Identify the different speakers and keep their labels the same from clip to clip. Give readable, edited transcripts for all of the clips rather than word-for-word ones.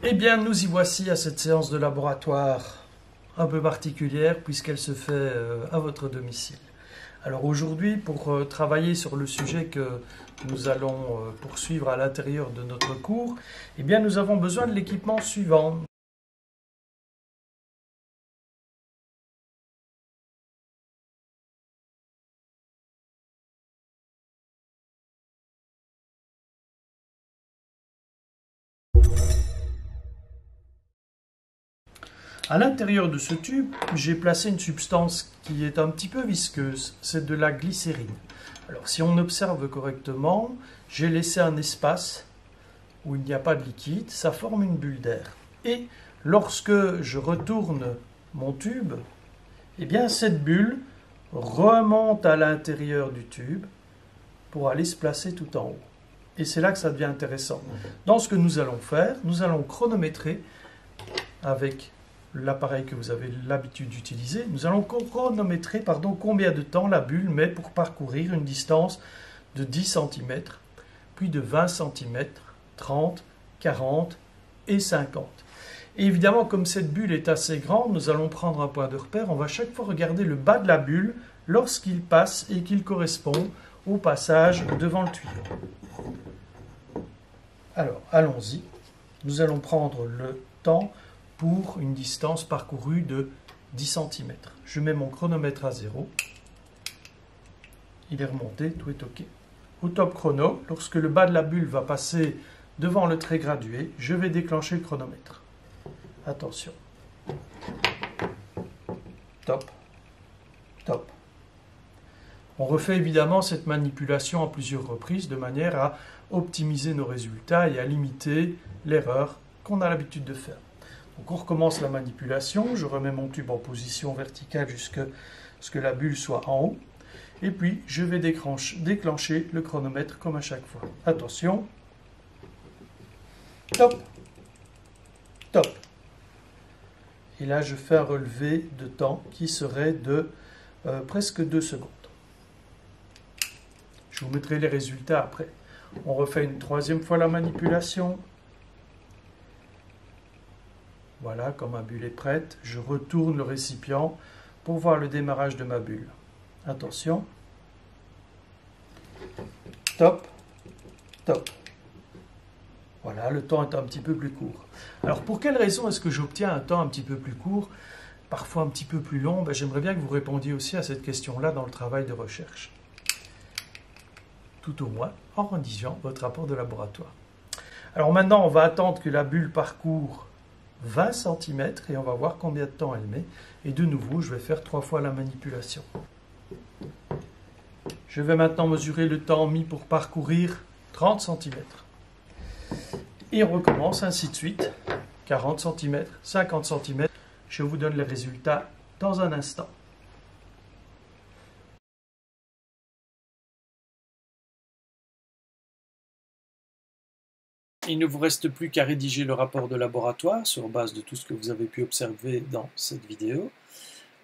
Speaker 1: Eh bien, nous y voici à cette séance de laboratoire un peu particulière puisqu'elle se fait à votre domicile. Alors aujourd'hui, pour travailler sur le sujet que nous allons poursuivre à l'intérieur de notre cours, eh bien, nous avons besoin de l'équipement suivant. À l'intérieur de ce tube, j'ai placé une substance qui est un petit peu visqueuse, c'est de la glycérine. Alors si on observe correctement, j'ai laissé un espace où il n'y a pas de liquide, ça forme une bulle d'air. Et lorsque je retourne mon tube, eh bien cette bulle remonte à l'intérieur du tube pour aller se placer tout en haut. Et c'est là que ça devient intéressant. Dans ce que nous allons faire, nous allons chronométrer avec l'appareil que vous avez l'habitude d'utiliser. Nous allons chronométrer combien de temps la bulle met pour parcourir une distance de 10 cm, puis de 20 cm, 30, 40 et 50. Et évidemment, comme cette bulle est assez grande, nous allons prendre un point de repère. On va chaque fois regarder le bas de la bulle lorsqu'il passe et qu'il correspond au passage devant le tuyau. Alors, allons-y. Nous allons prendre le temps pour une distance parcourue de 10 cm. Je mets mon chronomètre à 0. Il est remonté, tout est OK. Au top chrono, lorsque le bas de la bulle va passer devant le trait gradué, je vais déclencher le chronomètre. Attention. Top. Top. On refait évidemment cette manipulation à plusieurs reprises de manière à optimiser nos résultats et à limiter l'erreur qu'on a l'habitude de faire. Donc on recommence la manipulation, je remets mon tube en position verticale jusqu'à ce que la bulle soit en haut. Et puis je vais déclencher le chronomètre comme à chaque fois. Attention. Top. Top. Et là je fais un relevé de temps qui serait de presque 2 secondes. Je vous mettrai les résultats après. On refait une troisième fois la manipulation. Voilà, quand ma bulle est prête, je retourne le récipient pour voir le démarrage de ma bulle. Attention. Top. Top. Voilà, le temps est un petit peu plus court. Alors, pour quelle raison est-ce que j'obtiens un temps un petit peu plus court, parfois un petit peu plus long? J'aimerais bien que vous répondiez aussi à cette question-là dans le travail de recherche. Tout au moins en rédigeant votre rapport de laboratoire. Alors maintenant, on va attendre que la bulle parcourt 20 cm et on va voir combien de temps elle met. Et de nouveau, je vais faire 3 fois la manipulation. Je vais maintenant mesurer le temps mis pour parcourir 30 cm. Et on recommence ainsi de suite. 40 cm, 50 cm. Je vous donne les résultats dans un instant. Il ne vous reste plus qu'à rédiger le rapport de laboratoire sur base de tout ce que vous avez pu observer dans cette vidéo.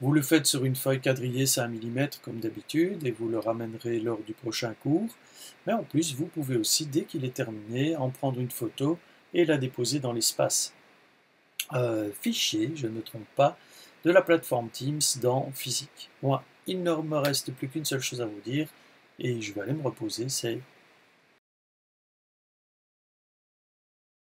Speaker 1: Vous le faites sur une feuille quadrillée 5 mm comme d'habitude et vous le ramènerez lors du prochain cours. Mais en plus, vous pouvez aussi, dès qu'il est terminé, en prendre une photo et la déposer dans l'espace fichier, je ne me trompe pas, de la plateforme Teams dans Physique. Moi, il ne me reste plus qu'une seule chose à vous dire et je vais aller me reposer, c'est